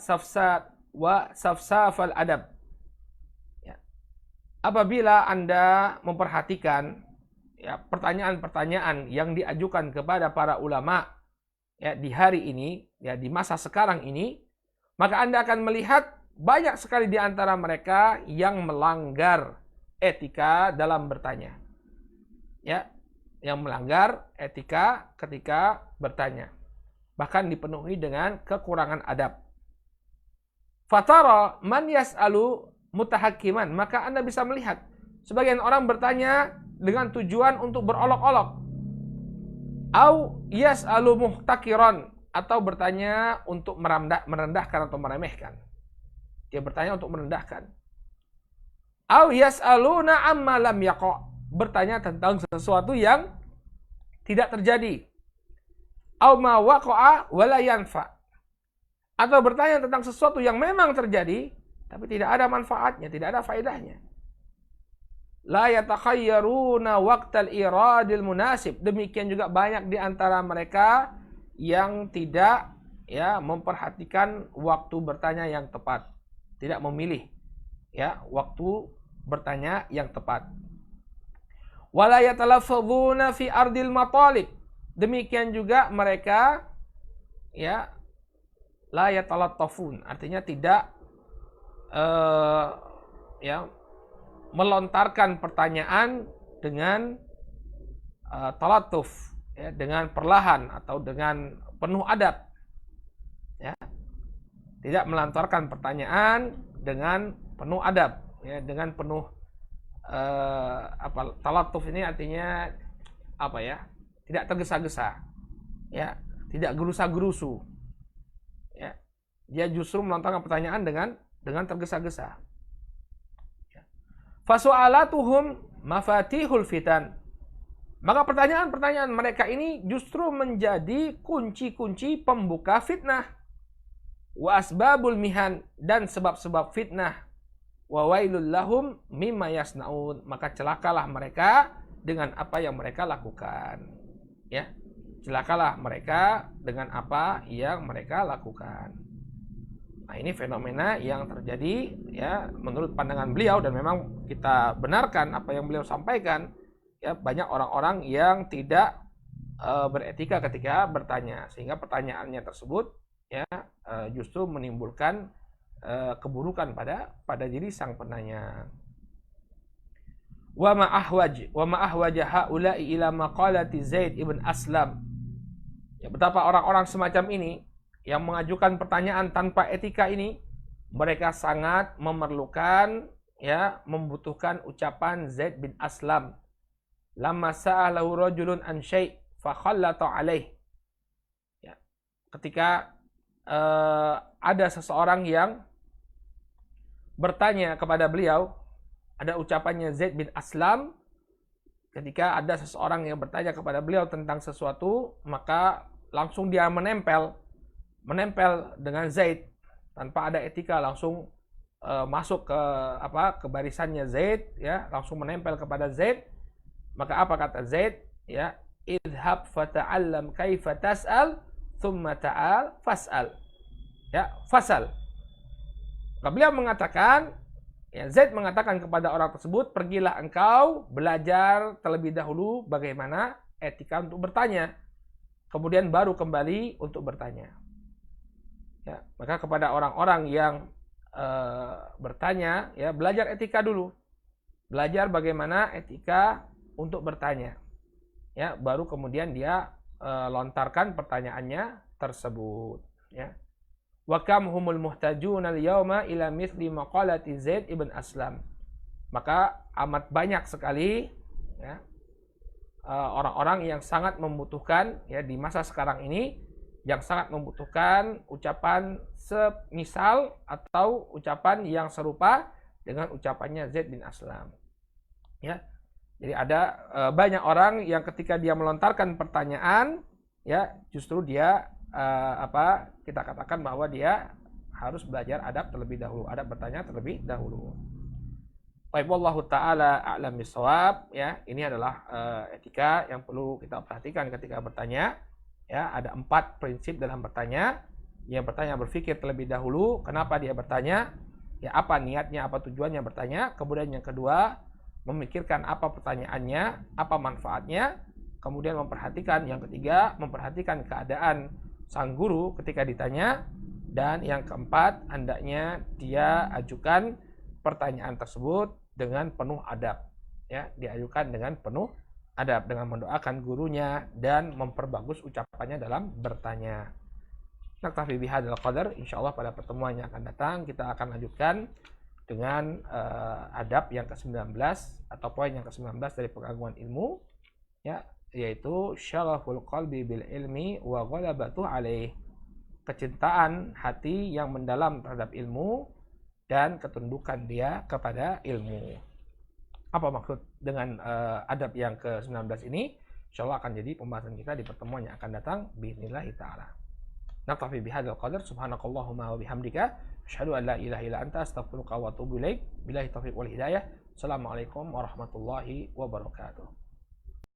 safsaf al-adab. Ya. Apabila Anda memperhatikan, ya, pertanyaan-pertanyaan yang diajukan kepada para ulama, ya, di hari ini, ya, di masa sekarang ini, maka Anda akan melihat banyak sekali di antara mereka yang melanggar etika dalam bertanya, ya, yang melanggar etika ketika bertanya, bahkan dipenuhi dengan kekurangan adab. Fatara man yas'alu mutahakkiman, maka Anda bisa melihat sebagian orang bertanya dengan tujuan untuk berolok-olok, au yas'alu muhtakiran, atau bertanya untuk merendahkan atau meremehkan. Dia bertanya untuk merendahkan. Au yas'aluna amma lam yaqa, bertanya tentang sesuatu yang tidak terjadi. Au ma waqa'a wala yanfa, atau bertanya tentang sesuatu yang memang terjadi tapi tidak ada manfaatnya, tidak ada faedahnya. La yatakhayyaruna waqtal iradil munasib, demikian juga banyak di antara mereka yang tidak, ya, memperhatikan waktu bertanya yang tepat, tidak memilih, ya, waktu bertanya yang tepat. Wala yatalaffadhuna fi ardil matalib, demikian juga mereka, ya, la yatalattafun, artinya tidak melontarkan pertanyaan dengan talatuf, ya, dengan perlahan atau dengan penuh adab, ya. Tidak melontarkan pertanyaan dengan penuh adab, ya, dengan penuh talatuf ini artinya apa ya? Tidak tergesa-gesa, ya, tidak gerusa-gerusu, ya. Dia justru melontarkan pertanyaan dengan tergesa-gesa. Fasu'alatuhum mafatihul fitan. Maka pertanyaan-pertanyaan mereka ini justru menjadi kunci-kunci pembuka fitnah. Wa asbabul mihan, dan sebab-sebab fitnah. Wa wailul lahum mimma yasnaun. Maka celakalah mereka dengan apa yang mereka lakukan. Ya, celakalah mereka dengan apa yang mereka lakukan. Nah, ini fenomena yang terjadi, ya, menurut pandangan beliau, dan memang kita benarkan apa yang beliau sampaikan. Ya, banyak orang-orang yang tidak beretika ketika bertanya, sehingga pertanyaannya tersebut, ya, justru menimbulkan keburukan pada diri sang penanya. Wa ma ahwaj haula'i ila maqalati Zaid ibn Aslam. Ya, betapa orang-orang semacam ini yang mengajukan pertanyaan tanpa etika ini, mereka sangat memerlukan, ya, membutuhkan ucapan Zaid bin Aslam. Lamma sa'alahu rajulun an syai' fa khallata alaih. Ya, ketika ada seseorang yang bertanya kepada beliau, ada ucapannya Zaid bin Aslam, ketika ada seseorang yang bertanya kepada beliau tentang sesuatu, maka langsung dia menempel dengan Zaid tanpa ada etika, langsung masuk ke barisannya Zaid, ya, langsung menempel kepada Zaid. Maka apa kata Zaid? Ya, idhab fata'allam kaifa tas'al thumma ta'al fas'al. Ya, fasal. Maka beliau mengatakan, ya, Zaid mengatakan kepada orang tersebut, pergilah engkau belajar terlebih dahulu bagaimana etika untuk bertanya, kemudian baru kembali untuk bertanya. Ya, maka kepada orang-orang yang bertanya, ya, belajar etika dulu, belajar bagaimana etika untuk bertanya, ya, baru kemudian dia lontarkan pertanyaannya tersebut, ya. Wa kam humul muhtajuna al-yauma ila mithli maqalati Zaid ibn Aslam. Maka amat banyak sekali, ya, orang-orang yang sangat membutuhkan, ya, di masa sekarang ini, yang sangat membutuhkan ucapan semisal atau ucapan yang serupa dengan ucapannya Zaid bin Aslam, ya. Jadi ada banyak orang yang ketika dia melontarkan pertanyaan, ya, justru dia kita katakan bahwa dia harus belajar adab terlebih dahulu, adab bertanya terlebih dahulu. Baik, wallahu taala a'lam bishawab, ya. Ini adalah etika yang perlu kita perhatikan ketika bertanya, ya. Ada 4 prinsip dalam bertanya. Yang bertanya berpikir terlebih dahulu, kenapa dia bertanya, ya, apa niatnya, apa tujuannya bertanya. Kemudian yang kedua, memikirkan apa pertanyaannya, apa manfaatnya. Kemudian memperhatikan, yang ketiga, memperhatikan keadaan sang guru ketika ditanya. Dan yang keempat, hendaknya dia ajukan pertanyaan tersebut dengan penuh adab, ya, diajukan dengan penuh adab, dengan mendoakan gurunya dan memperbagus ucapannya dalam bertanya. Naktafi bihadzal qadar. Insyaallah pada pertemuan yang akan datang kita akan lanjutkan dengan adab yang ke-19 atau poin yang ke-19 dari pengagungan ilmu, ya, yaitu syaraful qalbi bil ilmi wa ghalabatu alaih. Kecintaan hati yang mendalam terhadap ilmu dan ketundukan dia kepada ilmu. Apa maksud dengan adab yang ke-19 ini? Insyaallah akan jadi pembahasan kita di pertemuan yang akan datang biidznillah taala. Naktafi bihadzal qadar. Subhanakallahumma wa bihamdika asyhadu an la ilaha illa anta astaghfiruka wa atubu ilaik. Billahi taufiq wal hidayah. Assalamualaikum warahmatullahi wabarakatuh.